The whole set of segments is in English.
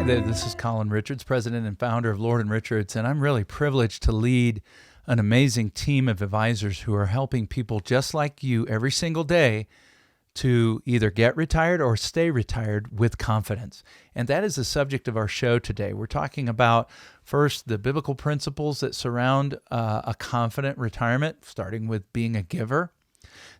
Hi there, this is Colin Richards, president and founder of Lord & Richards, and I'm really privileged to lead an amazing team of advisors who are helping people just like you every single day to either get retired or stay retired with confidence. And that is the subject of our show today. We're talking about, first, the biblical principles that surround a confident retirement, starting with being a giver.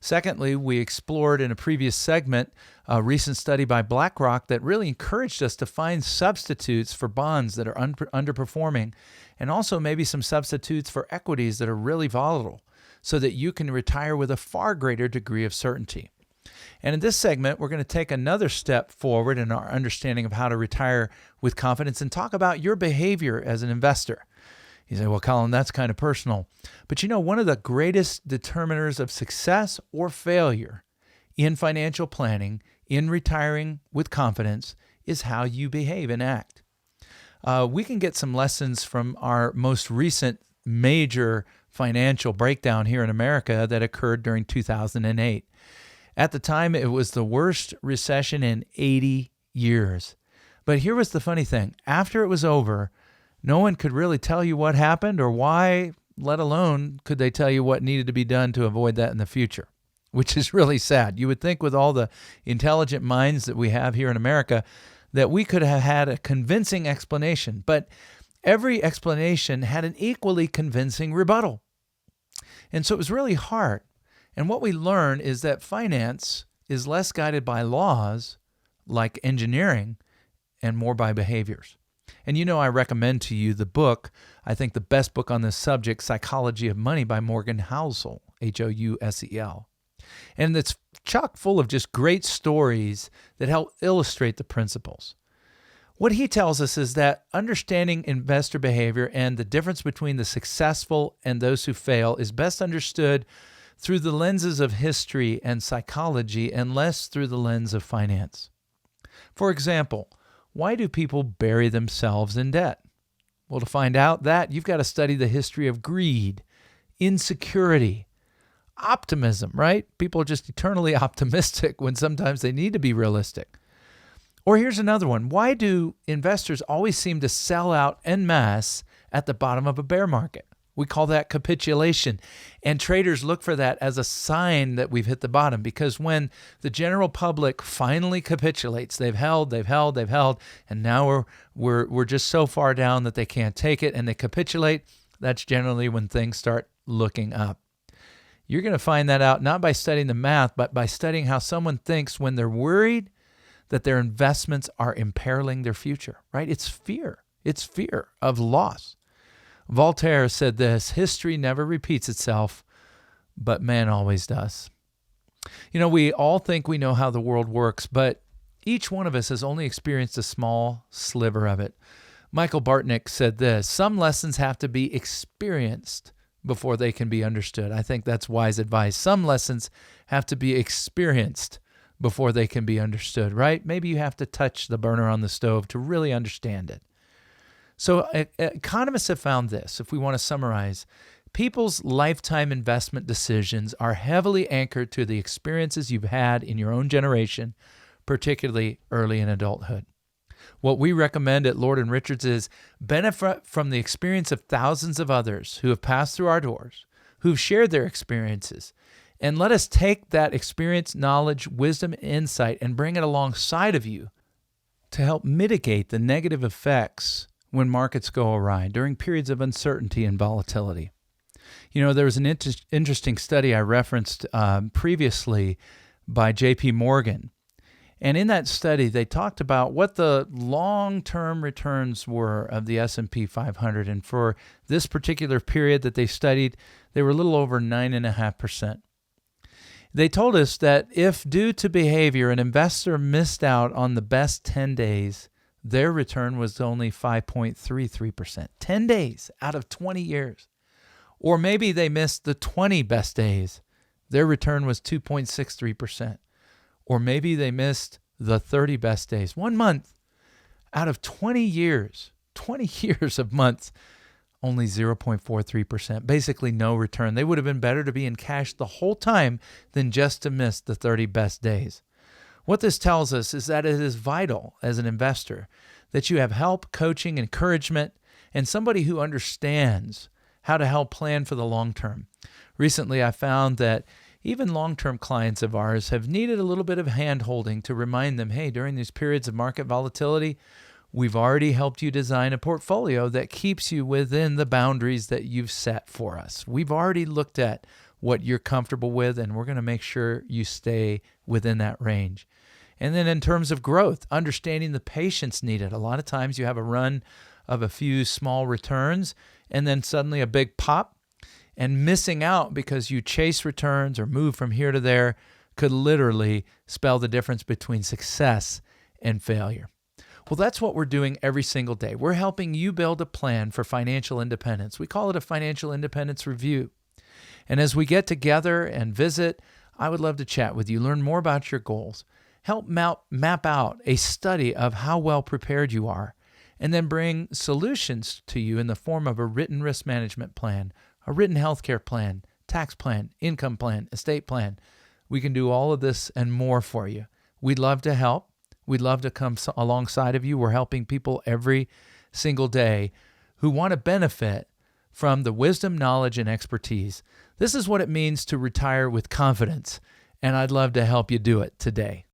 Secondly, we explored in a previous segment a recent study by BlackRock that really encouraged us to find substitutes for bonds that are underperforming, and also maybe some substitutes for equities that are really volatile, so that you can retire with a far greater degree of certainty. And in this segment, we're going to take another step forward in our understanding of how to retire with confidence and talk about your behavior as an investor. You say, well, Colin, that's kind of personal. But you know, one of the greatest determiners of success or failure in financial planning, in retiring with confidence, is how you behave and act. We can get some lessons from our most recent major financial breakdown here in America that occurred during 2008. At the time, it was the worst recession in 80 years. But here was the funny thing. After it was over, no one could really tell you what happened or why, let alone could they tell you what needed to be done to avoid that in the future, which is really sad. You would think with all the intelligent minds that we have here in America that we could have had a convincing explanation, but every explanation had an equally convincing rebuttal. And so it was really hard. And what we learn is that finance is less guided by laws like engineering and more by behaviors. And you know, I recommend to you the book, I think the best book on this subject, Psychology of Money by Morgan Housel, Housel. And it's chock full of just great stories that help illustrate the principles. What he tells us is that understanding investor behavior and the difference between the successful and those who fail is best understood through the lenses of history and psychology and less through the lens of finance. For example, why do people bury themselves in debt? Well, to find out that, you've got to study the history of greed, insecurity, optimism, right? People are just eternally optimistic when sometimes they need to be realistic. Or here's another one. Why do investors always seem to sell out en masse at the bottom of a bear market? We call that capitulation. And traders look for that as a sign that we've hit the bottom, because when the general public finally capitulates, they've held, and now we're just so far down that they can't take it and they capitulate, that's generally when things start looking up. You're going to find that out not by studying the math, but by studying how someone thinks when they're worried that their investments are imperiling their future, right? It's fear. It's fear of loss. Voltaire said this: history never repeats itself, but man always does. You know, we all think we know how the world works, but each one of us has only experienced a small sliver of it. Michael Bartnick said this: some lessons have to be experienced before they can be understood. I think that's wise advice. Some lessons have to be experienced before they can be understood, right? Maybe you have to touch the burner on the stove to really understand it. So economists have found this, if we want to summarize, people's lifetime investment decisions are heavily anchored to the experiences you've had in your own generation, particularly early in adulthood. What we recommend at Lord & Richards is benefit from the experience of thousands of others who have passed through our doors, who've shared their experiences, and let us take that experience, knowledge, wisdom, and insight and bring it alongside of you to help mitigate the negative effects when markets go awry, during periods of uncertainty and volatility. You know, there was an interesting study I referenced previously by J.P. Morgan. And in that study, they talked about what the long-term returns were of the S&P 500. And for this particular period that they studied, they were a little over 9.5%. They told us that if, due to behavior, an investor missed out on the best 10 days, their return was only 5.33%. 10 days out of 20 years. Or maybe they missed the 20 best days. Their return was 2.63%. Or maybe they missed the 30 best days. 1 month out of 20 years, 20 years of months, only 0.43%, basically no return. They would have been better to be in cash the whole time than just to miss the 30 best days. What this tells us is that it is vital as an investor that you have help, coaching, encouragement, and somebody who understands how to help plan for the long term. Recently, I found that even long-term clients of ours have needed a little bit of hand-holding to remind them, hey, during these periods of market volatility, we've already helped you design a portfolio that keeps you within the boundaries that you've set for us. We've already looked at what you're comfortable with, and we're going to make sure you stay within that range. And then in terms of growth, understanding the patience needed. A lot of times you have a run of a few small returns and then suddenly a big pop, and missing out because you chase returns or move from here to there could literally spell the difference between success and failure. Well, that's what we're doing every single day. We're helping you build a plan for financial independence. We call it a financial independence review. And as we get together and visit, I would love to chat with you, learn more about your goals, help map out a study of how well prepared you are, and then bring solutions to you in the form of a written risk management plan, a written healthcare plan, tax plan, income plan, estate plan. We can do all of this and more for you. We'd love to help. We'd love to come alongside of you. We're helping people every single day who want to benefit from the wisdom, knowledge, and expertise. This is what it means to retire with confidence, and I'd love to help you do it today.